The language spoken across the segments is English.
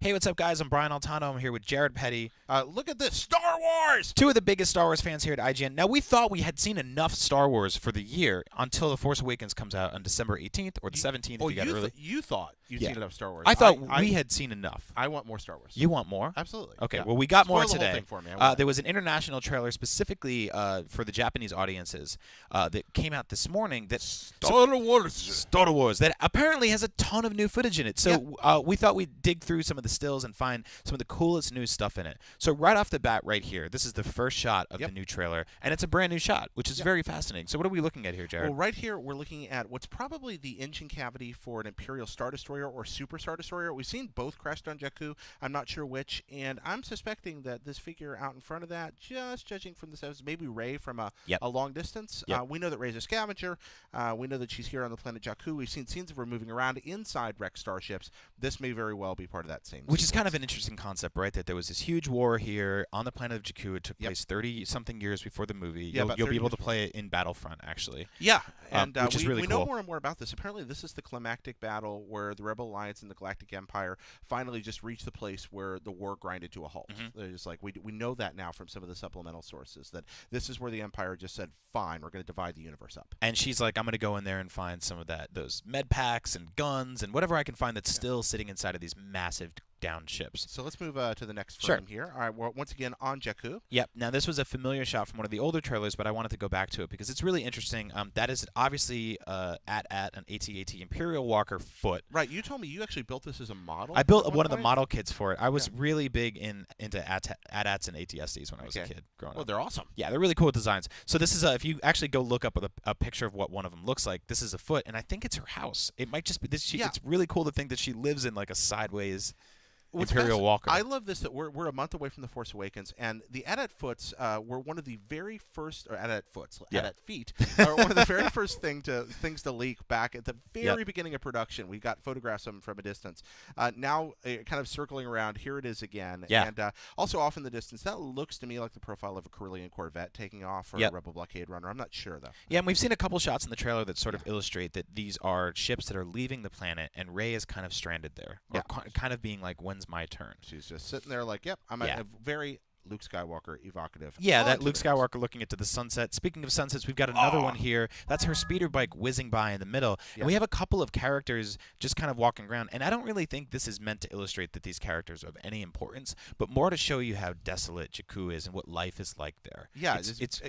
Hey, what's up, guys? I'm Brian Altano. I'm here with Jared Petty. Look at this, Star Wars! Two of the biggest Star Wars fans here at IGN. Now, we thought we had seen enough Star Wars for the year until The Force Awakens comes out on December 18th or the 17th if you got it early. You thought you'd Yeah. seen enough Star Wars. I thought we had seen enough. I want more Star Wars. You want more? Absolutely. Okay, yeah. well, we got more Spoil the whole today. thing for me. I want There was an international trailer specifically for the Japanese audiences that came out this morning. Star Wars. Star Wars that apparently has a ton of new footage in it. So we thought we'd dig through some of the stills and find some of the coolest new stuff in it. So right off the bat, right here, this is the first shot of the new trailer, and it's a brand new shot, which is very fascinating. So what are we looking at here, Jared? Well, right here we're looking at what's probably the engine cavity for an Imperial Star Destroyer or Super Star Destroyer. We've seen both crashed on Jakku. I'm not sure which, and I'm suspecting that this figure out in front of that, just judging from the says, maybe Rey from a long distance. We know that Rey's a scavenger. We know that she's here on the planet Jakku. We've seen scenes of her moving around inside wrecked starships. This may very well be part of that same. Which is kind of an interesting concept, right? That there was this huge war here on the planet of Jakku. It took place 30-something years before the movie. You'll be able to play it in Battlefront, actually. Yeah, and which is really we cool. know more and more about this. Apparently, this is the climactic battle where the Rebel Alliance and the Galactic Empire finally just reached the place where the war grinded to a halt. They're just like, we know that now from some of the supplemental sources, that this is where the Empire just said, fine, we're going to divide the universe up. And she's like, I'm going to go in there and find some of those med packs and guns and whatever I can find that's still sitting inside of these massive down ships. So let's move to the next frame here. All right, well, once again on Jakku. Yep. Now, this was a familiar shot from one of the older trailers, but I wanted to go back to it because it's really interesting. That is obviously an AT-AT Imperial Walker foot. Right. You told me you actually built this as a model. I built one of the model kits for it. I was really big into AT-ATs and ATSDs when I was a kid growing up. Well, they're awesome. Yeah, they're really cool designs. So this is if you actually go look up a picture of what one of them looks like, this is a foot, and I think it's her house. It might just be this. It's really cool to think that she lives in like a sideways Imperial Walker. I love this that we're a month away from The Force Awakens, and the AT-AT Foots were one of the very first, or AT-AT Foots, AT-AT Feet, are one of the very first things to leak back at the very beginning of production. We got photographs of them from a distance. Now, kind of circling around, here it is again. Yeah. And also off in the distance, that looks to me like the profile of a Corellian Corvette taking off, or a Rebel Blockade Runner. I'm not sure, though. Yeah, and we've seen a couple shots in the trailer that sort of illustrate that these are ships that are leaving the planet, and Rey is kind of stranded there. Or kind of being like, when's my turn? She's just sitting there like, yep, I'm a very Luke Skywalker evocative. Yeah, that Luke Skywalker looking into the sunset. Speaking of sunsets, we've got another one here. That's her speeder bike whizzing by in the middle. And we have a couple of characters just kind of walking around. And I don't really think this is meant to illustrate that these characters are of any importance, but more to show you how desolate Jakku is and what life is like there. Yeah, it's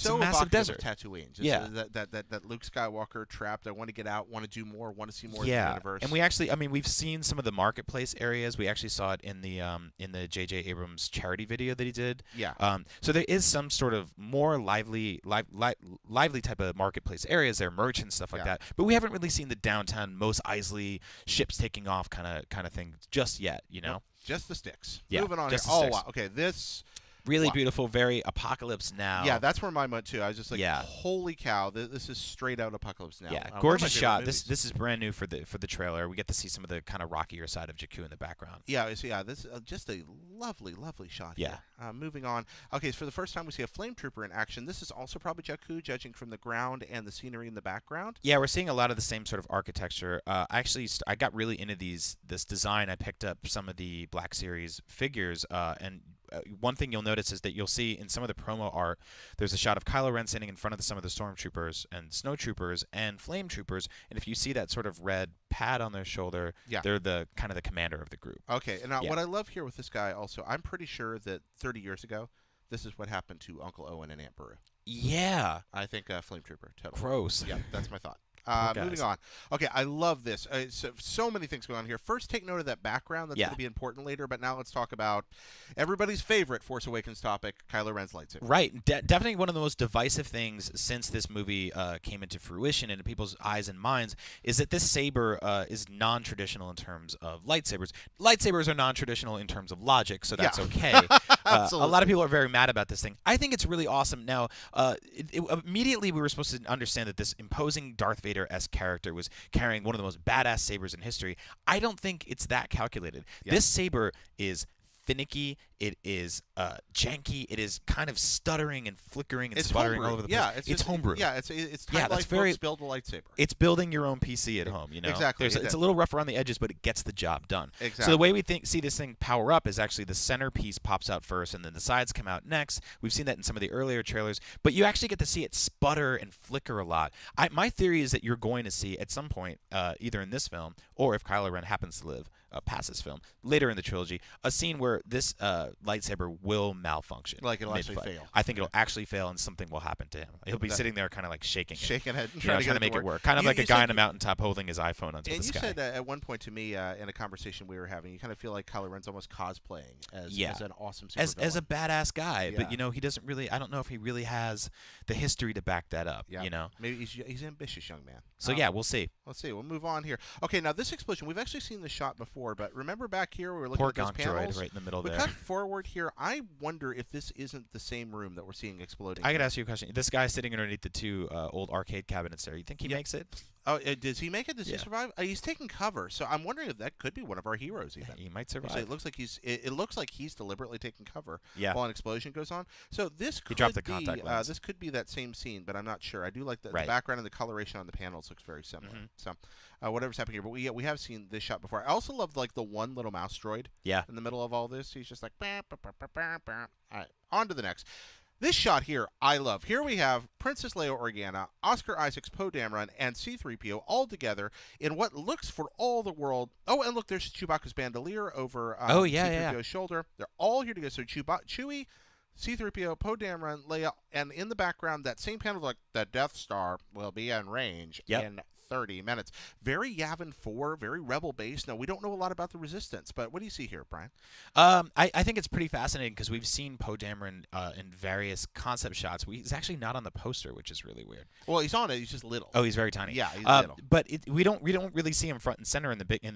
so a massive desert. Tatooine. Just that Luke Skywalker trapped. I want to get out, want to do more, want to see more of the universe. And we actually, we've seen some of the marketplace areas. We actually saw it in the J.J. Abrams charity video that he did. Yeah. So there is some sort of more lively type of marketplace areas there, merch and stuff like that. But we haven't really seen the downtown Mos Eisley ships taking off kind of thing just yet. You know. Nope, just the sticks. Yeah. Moving on. Just Here. the Oh sticks. wow. Okay. This. Really beautiful, very Apocalypse Now. Yeah, that's where mine went too. I was just like, holy cow, this is straight out Apocalypse Now. Yeah, gorgeous shot. This is brand new for the trailer. We get to see some of the kind of rockier side of Jakku in the background. Yeah, this is just a lovely, lovely shot. Yeah. Here. Moving on. Okay, so for the first time we see a flame trooper in action. This is also probably Jakku, judging from the ground and the scenery in the background. Yeah, we're seeing a lot of the same sort of architecture. Actually, I got really into this design. I picked up some of the Black Series figures, and one thing you'll notice is that you'll see in some of the promo art, there's a shot of Kylo Ren standing in front of some of the stormtroopers and snowtroopers and flame troopers, and if you see that sort of red pad on their shoulder, they're the kind of the commander of the group. Okay, and now what I love here with this guy also, I'm pretty sure that 30 years ago, this is what happened to Uncle Owen and Aunt Beru. Yeah. I think flame trooper. Totally. Gross. Yeah, that's my thought. Moving on. Okay, I love this. So many things going on here. First, take note of that background. That's going to be important later. But now let's talk about everybody's favorite Force Awakens topic, Kylo Ren's lightsaber. Right. Definitely one of the most divisive things since this movie came into fruition and into people's eyes and minds is that this saber is non-traditional in terms of lightsabers. Lightsabers are non-traditional in terms of logic, so that's okay. A lot of people are very mad about this thing. I think it's really awesome. Now, immediately we were supposed to understand that this imposing Darth Vader-esque character was carrying one of the most badass sabers in history. I don't think it's that calculated. This saber is finicky. It is janky. It is kind of stuttering and flickering and It's sputtering homebrew. all over the Yeah, place. it's homebrew. Yeah, it's Yeah, Time that's Life very- books build a lightsaber. It's building your own PC at home, you know. Exactly, It's a little rough around the edges, but it gets the job done. Exactly. So the way we see this thing power up is actually the centerpiece pops out first, and then the sides come out next. We've seen that in some of the earlier trailers, but you actually get to see it sputter and flicker a lot. My theory is that you're going to see at some point, either in this film or if Kylo Ren happens to live past this film, later in the trilogy, a scene where this lightsaber will malfunction. Like it'll actually mid-fight. fail. I think it'll actually fail, and something will happen to him. He'll be That- sitting there, kind of like shaking it. Shaking head and You know, trying trying to make it work. Kind of like a guy on a mountaintop holding his iPhone onto the And you sky. said at one point to me in a conversation we were having, you kind of feel like Kylo Ren's almost cosplaying as an awesome supervillain. as a badass guy, Yeah. but you know he doesn't really. I don't know if he really has the history to back that up. Yeah. You know. Maybe he's an ambitious young man. So yeah, we'll see. Let's see. We'll move on here. Okay, now this explosion, we've actually seen this shot before, but remember back here we were looking Poor at those Gonk droid panels? right in the middle We there. cut forward here. I wonder if this isn't the same room that we're seeing exploding. I could ask you a question. This guy sitting underneath the two old arcade cabinets there. You think he makes it? Oh, does he make it? Does he Yeah. survive? He's taking cover, so I'm wondering if that could be one of our heroes even. He might So survive. it looks like it looks like he's deliberately taking cover Yeah. while an explosion goes on. So this could dropped the be contact lens. this could be that same scene, but I'm not sure. I do like the Right. background and the coloration on the panels looks very similar. Mhm. So whatever's happening here, but we have seen this shot before. I also love like the one little mouse droid Yeah. in the middle of all this. He's just like bah, bah, bah, bah, bah, bah. All right, on to the next. This shot here, I love. Here we have Princess Leia Organa, Oscar Isaacs, Poe Dameron, and C-3PO all together in what looks for all the world. Oh, and look, there's Chewbacca's bandolier over C-3PO's shoulder. They're all here together. So Chewie, C-3PO, Poe Dameron, Leia, and in the background, that same panel, like the Death Star will be in range in 30 minutes. Very Yavin 4, very rebel based. Now, we don't know a lot about the Resistance, but what do you see here, Brian? I think it's pretty fascinating because we've seen Poe Dameron in various concept shots. He's actually not on the poster, which is really weird. Well, he's on it. He's just little. Oh, he's very tiny. Yeah, he's little. But we don't really see him front and center in the big in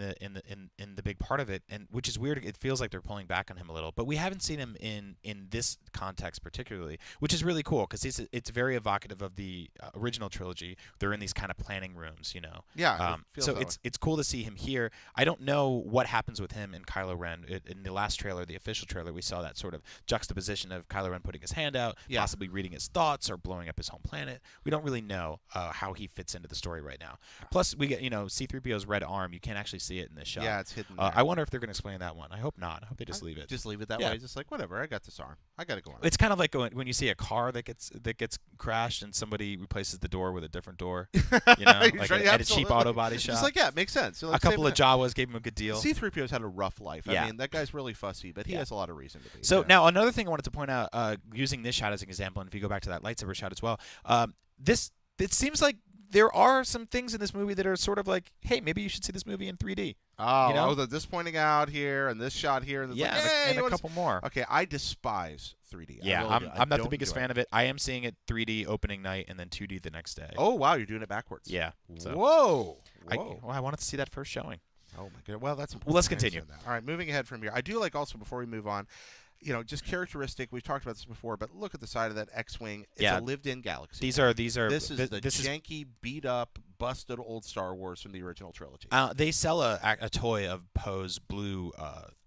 the big part of it, and which is weird. It feels like they're pulling back on him a little. But we haven't seen him in this context particularly, which is really cool because it's very evocative of the original trilogy. They're in these kind of planning rooms, you know. Yeah. It feels So that it's cool to see him here. I don't know what happens with him and Kylo Ren. In the last trailer, the official trailer, we saw that sort of juxtaposition of Kylo Ren putting his hand out, Yeah. possibly reading his thoughts or blowing up his home planet. We don't really know how he fits into the story right now. Plus, we get C-3PO's red arm. You can't actually see it in this shot. Yeah, it's hidden there. I wonder if they're going to explain that one. I hope not. I hope they just leave it. Just leave it that Yeah. way. Just like, whatever, I got this arm. I got to go on. It's kind of like when you see a car that gets crashed and somebody replaces the door with a different door. You know, like at a cheap auto body shop. Just like, yeah, it makes sense. So, A couple of Jawas gave him a good deal. C-3PO's had a rough life. Yeah. I mean, that guy's really fussy, but he Yeah. has a lot of reason to be. So Yeah. now another thing I wanted to point out, using this shot as an example, and if you go back to that lightsaber shot as well, it seems like there are some things in this movie that are sort of like, hey, maybe you should see this movie in 3D. Oh, you know? this pointing out here and this shot here. And Yeah, like, hey, and you a wanna couple more. Okay, I despise 3D. I Yeah, really do. I I'm not the don't biggest enjoy fan it. of it. I am seeing it 3D opening night and then 2D the next day. Oh, wow, you're doing it backwards. Yeah. So Whoa. I wanted to see that first showing. Oh my god. Well, that's important. Well, let's I understand continue. that. All right, moving ahead from here. I do like also before we move on, just characteristic. We've talked about this before, but look at the side of that X-wing. It's Yeah. a lived-in galaxy. These are This is the this is janky, beat-up, busted old Star Wars from the original trilogy. they sell a toy of Poe's blue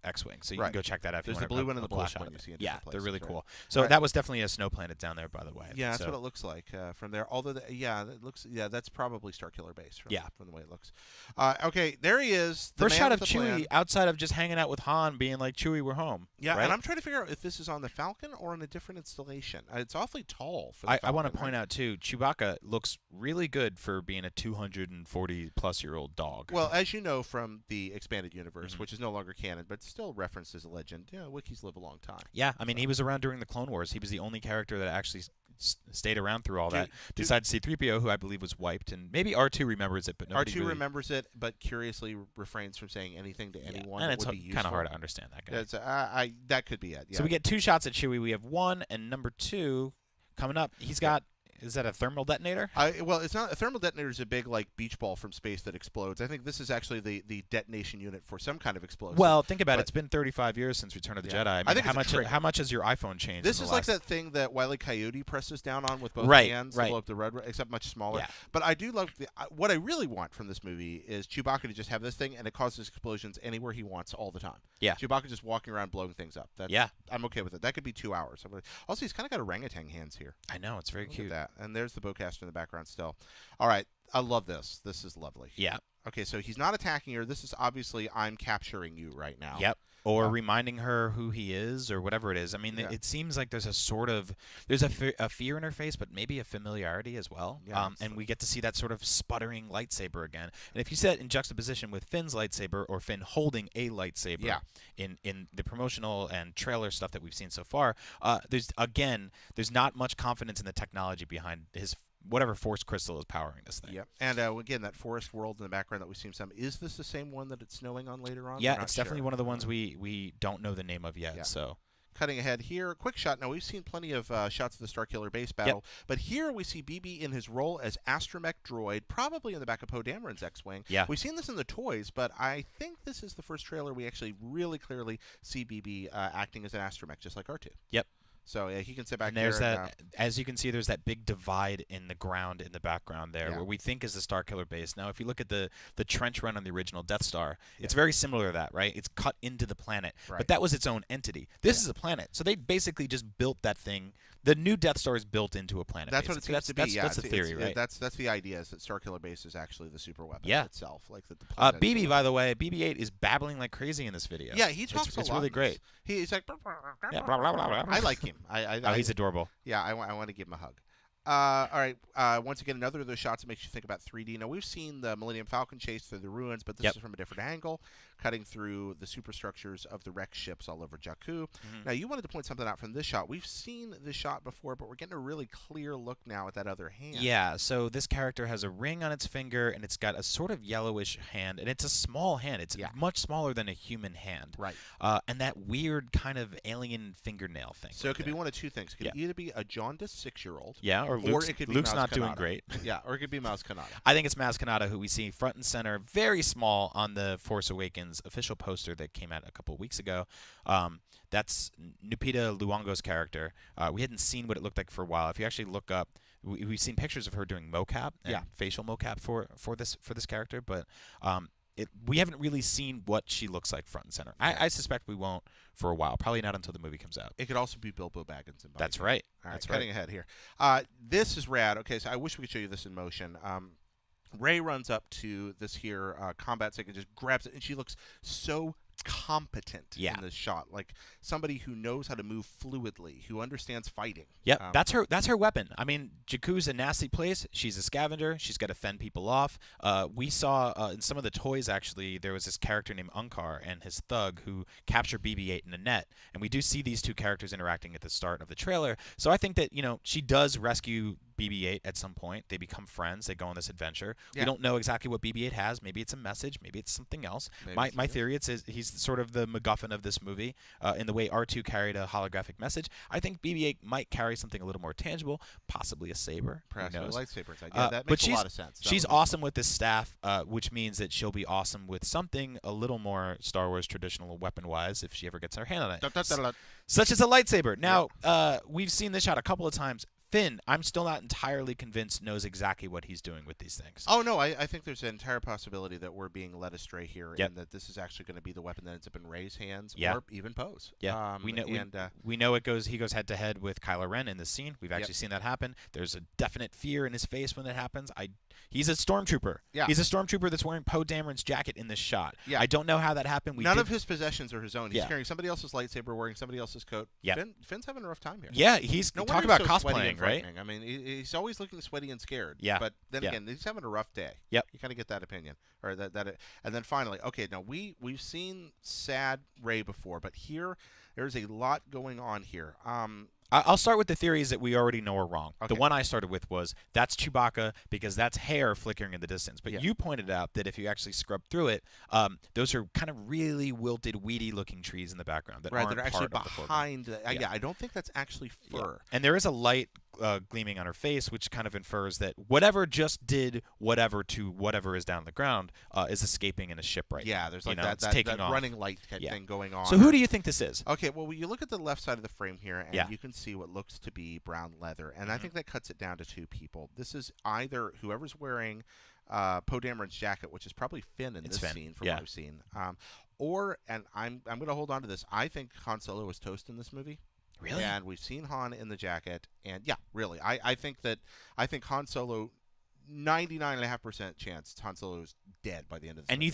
X-wing, so you Right. can go check that out. If There's you the want blue one and a the cool black shot one of you it. see in Yeah, different they're really places, cool. So Right. that was definitely a snow planet down there, by the way. Yeah, that's So- what it looks like from there. Although, that looks. Yeah, that's probably Starkiller Base. From the way it looks. Okay, there he is. The First man shot with of the plan. Chewie outside of just hanging out with Han, being like, "Chewie, we're home." Yeah, right? and I'm trying to figure out if this is on the Falcon or on a different installation. It's awfully tall for the I want to Falcon, point right? out too, Chewbacca looks really good for being a 240-plus-year-old dog. Well, as you know from the expanded universe, Mhm. which is no longer canon, but still referenced as a legend, wikis live a long time. Yeah, I mean, he was around during the Clone Wars. He was the only character that actually stayed around through all that. Besides C-3PO, who I believe was wiped, and maybe R2 remembers it, but nobody R2 really... remembers it, but curiously refrains from saying anything to anyone. and that it's would be kind of useful. hard to understand that guy. That's, that could be it. Yeah. So we get two shots at Chewie. We have one, and number two coming up. He's got Is that a thermal detonator? Well, it's not a thermal detonator. Is a big like beach ball from space that explodes. I think this is actually the detonation unit for some kind of explosive. Well, think about it. But- It's been 35 years since Return of the Yeah. Jedi. I mean, I think how it's a much trigger. how much has your iPhone changed? This in is the like last- that thing that Wile E. Coyote presses down on with both Right, hands right. to blow up the red, except much smaller. Yeah. But I do love what I really want from this movie is Chewbacca to just have this thing and it causes explosions anywhere he wants all the time. Yeah. Chewbacca just walking around blowing things up. Yeah. I'm okay with it. That could be 2 hours. Also, he's kind of got orangutan hands here. I know, it's very Look cute. at that. And there's the bowcaster in the background still. All right. I love this. This is lovely. Yeah. Okay, so he's not attacking her. This is obviously I'm capturing you right now. Yep. Or reminding her who he is, or whatever it is. I mean, Yeah. it seems like there's a fear in her face, but maybe a familiarity as well. Yeah, And we get to see that sort of sputtering lightsaber again. And if you set it in juxtaposition with Finn's lightsaber, or Finn holding a lightsaber, Yeah. in the promotional and trailer stuff that we've seen so far, there's not much confidence in the technology behind his whatever force crystal is powering this thing. Yeah, and again, that forest world in the background that we've seen some. Is this the same one that it's snowing on later on? Yeah, We're not it's definitely sure. one of the ones we don't know the name of yet. Yeah. So Cutting ahead here, quick shot. Now we've seen plenty of shots of the Starkiller base battle, but here we see BB in his role as astromech droid, probably in the back of Poe Dameron's X-wing. Yeah. We've seen this in the toys, but I think this is the first trailer we actually really clearly see BB acting as an astromech, just like R2. Yep. So he can sit back and there's here. that, as you can see, there's that big divide in the ground in the background there, Yeah. where we think is the Starkiller base. Now, if you look at the trench run on the original Death Star, it's very similar to that, right? It's cut into the planet, Right. but that was its own entity. This is a planet, so they basically just built that thing. The new Death Star is built into a planet. That's what it basically. seems to be. That's the theory, right? That's the idea is that Starkiller Base is actually the super weapon Yeah. itself, like that. The planet is BB, the by the way, BB-8 is babbling like crazy in this video. Yeah, he talks a lot. It's really in great. this. He's like, Yeah, blah, blah, blah, blah. I like him. Oh, he's adorable. Yeah, I want to give him a hug. All right. Once again, another of those shots that makes you think about 3D. Now, we've seen the Millennium Falcon chase through the ruins, but this is from a different angle, cutting through the superstructures of the wrecked ships all over Jakku. Now, you wanted to point something out from this shot. We've seen this shot before, but we're getting a really clear look now at that other hand. Yeah, so this character has a ring on its finger, and it's got a sort of yellowish hand, and it's a small hand. It's much smaller than a human hand. Right. And that weird kind of alien fingernail thing. So right it could there. be one of two things. It could either be a jaundiced 6-year-old. Yeah, or Luke's, it could be Luke's Maz not doing Kanata. great. Yeah, or it could be Maz Kanata. I think it's Maz Kanata, who we see front and center, very small on the Force Awakens official poster that came out a couple of weeks ago. That's Lupita Luongo's character. We hadn't seen what it looked like for a while. If you actually look up, we've seen pictures of her doing mocap and facial mocap for this character, but we haven't really seen what she looks like front and center. I suspect we won't for a while. Probably not until the movie comes out. It could also be Bilbo Baggins. That's right. All right, That's cutting right. ahead here. This is rad. Okay, so I wish we could show you this in motion. Rey runs up to this here combat stick and just grabs it, and she looks so competent in this shot, like somebody who knows how to move fluidly, who understands fighting. Yep, that's her weapon. I mean, Jakku's a nasty place. She's a scavenger. She's got to fend people off. We saw in some of the toys, actually, there was this character named Unkar and his thug who captured BB-8 in a net, and we do see these two characters interacting at the start of the trailer. So I think that, she does rescue BB-8 at some point. They become friends. They go on this adventure. We don't know exactly what BB-8 has. Maybe it's a message. Maybe it's something else. My theory is he's sort of the MacGuffin of this movie in the way R2 carried a holographic message. I think BB-8 might carry something a little more tangible, possibly a saber. Perhaps Who a knows? lightsaber. Yeah, that makes a lot of sense. She's awesome with this staff, which means that she'll be awesome with something a little more Star Wars traditional weapon-wise if she ever gets her hand on it. Such as a lightsaber. Now, we've seen this shot a couple of times. Finn, I'm still not entirely convinced, knows exactly what he's doing with these things. Oh, no, I think there's an entire possibility that we're being led astray here and that this is actually going to be the weapon that ends up in Rey's hands or even Poe's. Yeah, we know he goes head-to-head with Kylo Ren in this scene. We've actually seen that happen. There's a definite fear in his face when that happens. He's a stormtrooper. Yeah. He's a stormtrooper that's wearing Poe Dameron's jacket in this shot. Yeah. I don't know how that happened. None of his possessions are his own. He's carrying somebody else's lightsaber, wearing somebody else's coat. Yeah. Finn's having a rough time here. Yeah, he's talk about cosplaying, right? I mean, he's always looking sweaty and scared. Yeah. But then again, he's having a rough day. Yep. You kind of get that opinion, or and then finally, okay, now we've seen sad Rey before, but here there's a lot going on here. I'll start with the theories that we already know are wrong. Okay. The one I started with was that's Chewbacca because that's hair flickering in the distance. But you pointed out that if you actually scrub through it, those are kind of really wilted, weedy-looking trees in the bact that aren't actually part of the foreground. behind. Yeah, I don't think that's actually fur. And there is a light gleaming on her face, which kind of infers that whatever just did whatever to whatever is down on the ground is escaping in a ship right now. Yeah, there's You like know, that, it's that, taking that off. running light type Yeah. thing going on. So who do you think this is? Okay, well, you look at the left side of the frame here, and Yeah. you can see what looks to be brown leather, and Mhm. I think that cuts it down to two people. This is either whoever's wearing Poe Dameron's jacket, which is probably Finn in It's this Finn, scene from yeah. what I've seen, or, and I'm going to hold on to this, I think Han Solo was toast in this movie. Really? And we've seen Han in the jacket, and yeah, really, I think Han Solo, 99.5% chance Han Solo is dead by the end of this And movie.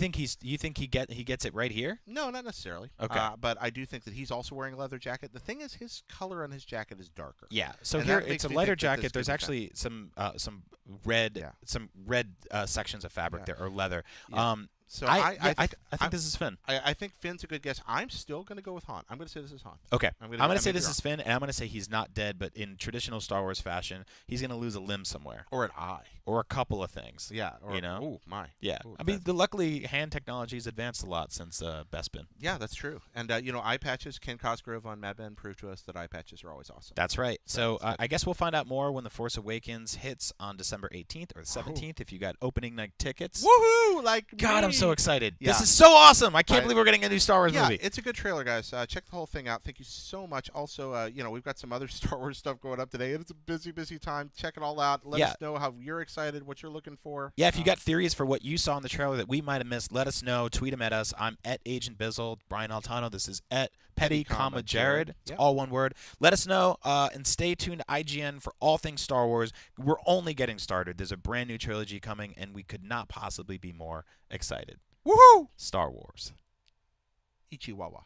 you think he gets it right here? No, not necessarily. Okay. But I do think that he's also wearing a leather jacket. The thing is, his color on his jacket is darker. Yeah. So And here that makes it's a me lighter think that this jacket. There's could be actually some red Yeah. sections of fabric Yeah. there or leather. Yeah. So I think think this is Finn. I think Finn's a good guess. I'm still going to go with Han. I'm going to say this is Han. Okay. I'm I'm gonna gonna say I may this be is Finn, and I'm gonna say he's not dead, but in traditional Star Wars fashion, he's gonna lose a limb somewhere Or an eye. or a couple of things. Yeah. Or, You know? Oh my. Yeah. Ooh, I mean, luckily hand technology has advanced a lot since Bespin. Yeah, that's true. And eye patches. Ken Cosgrove on Mad Men proved to us that eye patches are always awesome. That's right. So that's good. I guess we'll find out more when The Force Awakens hits on December 18th or the 17th. If you got opening night tickets. Woohoo! Like God, I'm me. so excited. Yeah. This is so awesome. I can't I- believe we're getting a new Star Wars Yeah, movie. it's a good trailer, guys. Check the whole thing out. Thank you so much. Also, we've got some other Star Wars stuff going up today, and it's a busy, busy time. Check it all out. Let Yeah. us know how you're excited, what you're looking for. Yeah, if you got theories for what you saw in the trailer that we might have missed, let us know. Tweet them at us. I'm at Agent Bizzle. Brian Altano. This is at Petty, Jared. It's Yep. all one word. Let us know, and stay tuned to IGN for all things Star Wars. We're only getting started. There's a brand new trilogy coming, and we could not possibly be more excited. Woohoo! Star Wars. Ichiwawa.